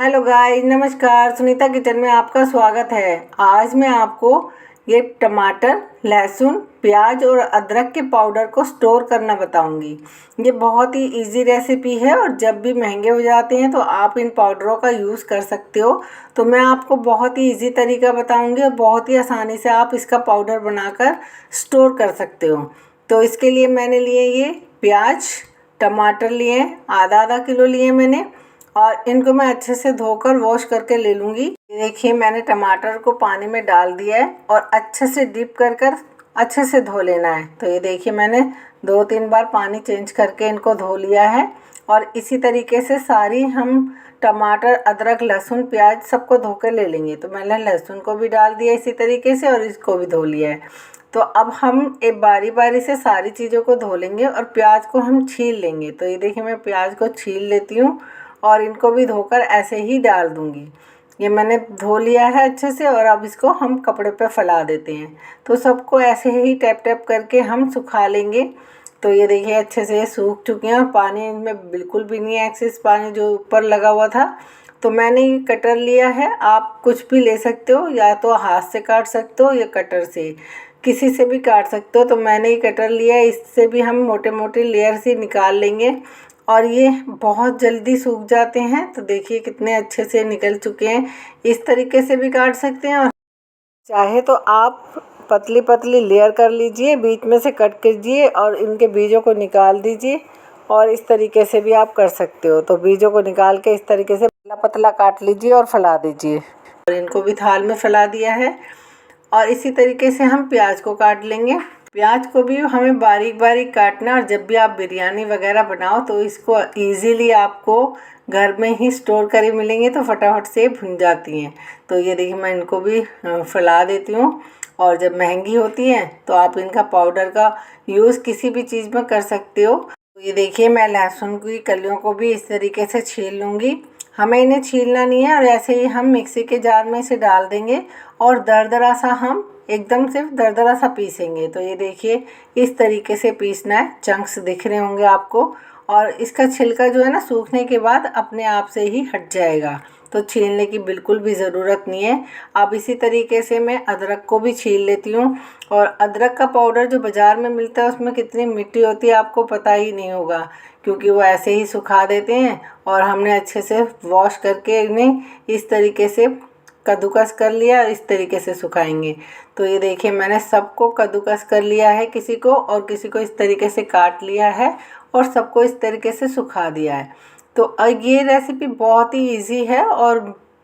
Hello guys, नमस्कार। Sunita kitchen में आपका स्वागत है। आज मैं आपको ये टमाटर, लहसुन, प्याज और अदरक के पाउडर को स्टोर करना बताऊंगी। ये बहुत ही इजी रेसिपी है और जब भी महंगे हो जाते हैं तो आप इन पाउडरों का यूज़ कर सकते हो। तो मैं आपको बहुत ही इजी तरीका बताऊंगी और बहुत ही आसानी से आप इसका पाउडर बनाकर स्टोर कर सकते हो। तो इसके लिए मैंने लिए ये प्याज, टमाटर लिए, आधा आधा किलो लिए मैंने, और इनको मैं अच्छे से धोकर वॉश करके ले लूँगी। देखिए, मैंने टमाटर को पानी में डाल दिया है और अच्छे से डिप कर कर अच्छे से धो लेना है। तो ये देखिए, मैंने 2-3 बार पानी चेंज करके इनको धो लिया है। और इसी तरीके से सारी हम टमाटर, अदरक, लहसुन, प्याज सबको धो कर ले लेंगे। तो मैंने लहसुन को भी डाल दिया इसी तरीके से और इसको भी धो लिया है। तो अब हम एक बारी बारी से सारी चीज़ों को धो लेंगे और प्याज को हम छील लेंगे। तो ये देखिए, मैं प्याज को छील लेती हूँ और इनको भी धोकर ऐसे ही डाल दूँगी। ये मैंने धो लिया है अच्छे से और अब इसको हम कपड़े पे फैला देते हैं। तो सबको ऐसे ही टैप टैप करके हम सुखा लेंगे। तो ये देखिए, अच्छे से सूख चुके हैं और पानी इनमें बिल्कुल भी नहीं है, एक्सेस पानी जो ऊपर लगा हुआ था। तो मैंने ये कटर लिया है, आप कुछ भी ले सकते हो, या तो हाथ से काट सकते हो या कटर से, किसी से भी काट सकते हो। तो मैंने ये कटर लिया है, इससे भी हम मोटे मोटे लेयर से निकाल लेंगे और ये बहुत जल्दी सूख जाते हैं। तो देखिए कितने अच्छे से निकल चुके हैं। इस तरीके से भी काट सकते हैं और चाहे तो आप पतली पतली लेयर कर लीजिए, बीच में से कट कीजिए और इनके बीजों को निकाल दीजिए। और इस तरीके से भी आप कर सकते हो। तो बीजों को निकाल के इस तरीके से पतला पतला काट लीजिए और फैला दीजिए। और इनको भी थाल में फैला दिया है। और इसी तरीके से हम प्याज को काट लेंगे। प्याज को भी हमें बारीक बारीक काटना। और जब भी आप बिरयानी वगैरह बनाओ तो इसको इजीली आपको घर में ही स्टोर करे मिलेंगे, तो फटाफट से भुन जाती हैं। तो ये देखिए, मैं इनको भी फैला देती हूँ। और जब महंगी होती हैं तो आप इनका पाउडर का यूज़ किसी भी चीज़ में कर सकते हो। तो ये देखिए, मैं लहसुन की कलियों को भी इस तरीके से छील लूँगी। हमें इन्हें छीलना नहीं है और ऐसे ही हम मिक्सी के जार में इसे डाल देंगे और दरदरा सा हम एकदम सिर्फ दरदरा सा पीसेंगे। तो ये देखिए, इस तरीके से पीसना है। चंक्स दिख रहे होंगे आपको। और इसका छिलका जो है ना, सूखने के बाद अपने आप से ही हट जाएगा। तो छीलने की बिल्कुल भी ज़रूरत नहीं है। अब इसी तरीके से मैं अदरक को भी छील लेती हूँ। और अदरक का पाउडर जो बाज़ार में मिलता है उसमें कितनी मिट्टी होती है आपको पता ही नहीं होगा, क्योंकि वो ऐसे ही सुखा देते हैं। और हमने अच्छे से वॉश करके इन्हें इस तरीके से कद्दूकस कर लिया और इस तरीके से सुखाएंगे। तो ये देखिए, मैंने सबको कद्दूकस कर लिया है, किसी को और किसी को इस तरीके से काट लिया है और सबको इस तरीके से सुखा दिया है। तो ये रेसिपी बहुत ही इजी है और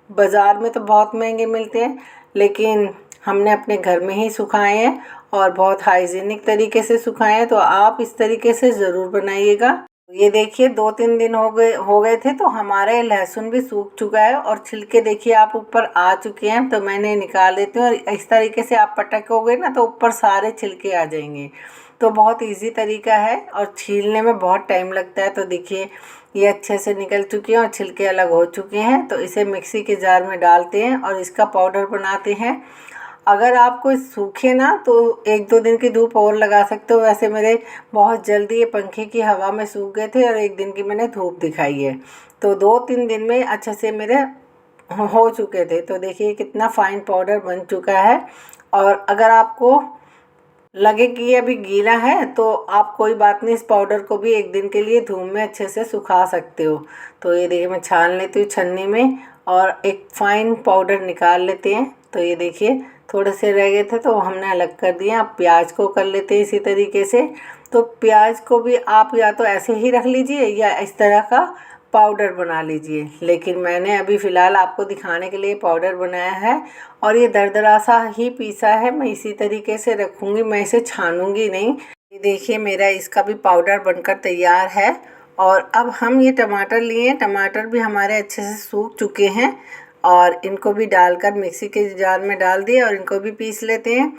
बाज़ार में तो बहुत महंगे मिलते हैं, लेकिन हमने अपने घर में ही सुखाए हैं और बहुत हाइजीनिक तरीके से सुखाए हैं। तो आप इस तरीके से ज़रूर बनाइएगा। ये देखिए, 2-3 दिन हो गए थे तो हमारे लहसुन भी सूख चुका है और छिलके देखिए आप ऊपर आ चुके हैं। तो मैंने निकाल देती हूँ और इस तरीके से आप पटकोगे ना तो ऊपर सारे छिलके आ जाएंगे। तो बहुत इजी तरीका है और छीलने में बहुत टाइम लगता है। तो देखिए, ये अच्छे से निकल चुके हैं और छिलके अलग हो चुके हैं। तो इसे मिक्सी के जार में डालते हैं और इसका पाउडर बनाते हैं। अगर आपको सूखे ना तो 1-2 दिन की धूप और लगा सकते हो। वैसे मेरे बहुत जल्दी ये पंखे की हवा में सूख गए थे और 1 दिन की मैंने धूप दिखाई है। तो 2-3 दिन में अच्छे से मेरे हो चुके थे। तो देखिए कितना फाइन पाउडर बन चुका है। और अगर आपको लगे कि ये अभी गीला है तो आप कोई बात नहीं, इस पाउडर को भी 1 दिन के लिए धूप में अच्छे से सुखा सकते हो। तो ये देखिए, मैं छान लेती हूँ छन्नी में और एक फाइन पाउडर निकाल लेते हैं। तो ये देखिए, थोड़े से रह गए थे तो हमने अलग कर दिए। अब प्याज को कर लेते हैं इसी तरीके से। तो प्याज को भी आप या तो ऐसे ही रख लीजिए या इस तरह का पाउडर बना लीजिए, लेकिन मैंने अभी फ़िलहाल आपको दिखाने के लिए पाउडर बनाया है और ये दरदरा सा ही पीसा है। मैं इसी तरीके से रखूँगी, मैं इसे छानूँगी नहीं। ये देखिए, मेरा इसका भी पाउडर बनकर तैयार है। और अब हम ये टमाटर लिए, टमाटर भी हमारे अच्छे से सूख चुके हैं और इनको भी डालकर मिक्सी के जार में डाल दिए और इनको भी पीस लेते हैं,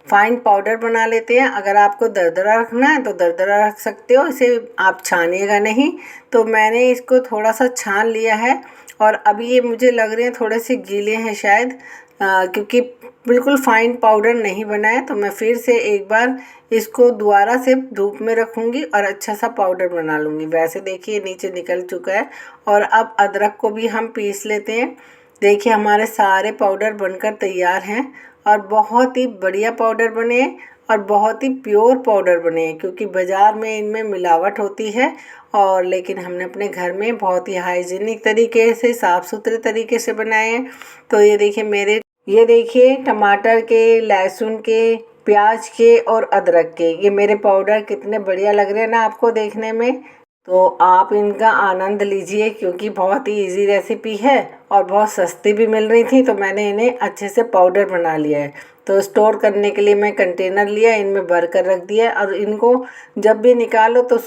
फाइन पाउडर बना लेते हैं। अगर आपको दरदरा रखना है तो दरदरा रख सकते हो, इसे आप छानिएगा नहीं। तो मैंने इसको थोड़ा सा छान लिया है और अभी ये मुझे लग रहे हैं थोड़े से गीले हैं शायद, क्योंकि बिल्कुल फाइन पाउडर नहीं बना है। तो मैं फिर से एक बार इसको दोबारा से धूप में रखूँगी और अच्छा सा पाउडर बना लूँगी। वैसे देखिए नीचे निकल चुका है। और अब अदरक को भी हम पीस लेते हैं। देखिए हमारे सारे पाउडर बनकर तैयार हैं और बहुत ही बढ़िया पाउडर बने हैं और बहुत ही प्योर पाउडर बने हैं, क्योंकि बाज़ार में इनमें मिलावट होती है और लेकिन हमने अपने घर में बहुत ही हाइजीनिक तरीके से, साफ़ सुथरे तरीके से बनाए हैं। तो ये देखिए टमाटर के, लहसुन के, प्याज के और अदरक के ये मेरे पाउडर कितने बढ़िया लग रहे हैं ना आपको देखने में। तो आप इनका आनंद लीजिए, क्योंकि बहुत ही इजी रेसिपी है और बहुत सस्ती भी मिल रही थी। तो मैंने इन्हें अच्छे से पाउडर बना लिया है। तो स्टोर करने के लिए मैं कंटेनर लिया, इनमें भर कर रख दिया और इनको जब भी निकालो तो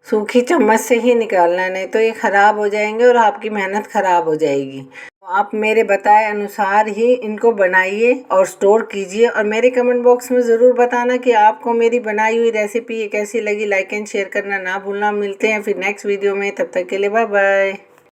सूखी चम्मच से ही निकालना है, नहीं तो ये ख़राब हो जाएंगे और आपकी मेहनत ख़राब हो जाएगी। तो आप मेरे बताए अनुसार ही इनको बनाइए और स्टोर कीजिए और मेरे कमेंट बॉक्स में ज़रूर बताना कि आपको मेरी बनाई हुई रेसिपी कैसी लगी। लाइक एंड शेयर करना ना भूलना। मिलते हैं फिर नेक्स्ट वीडियो में, तब तक के लिए बाय बाय।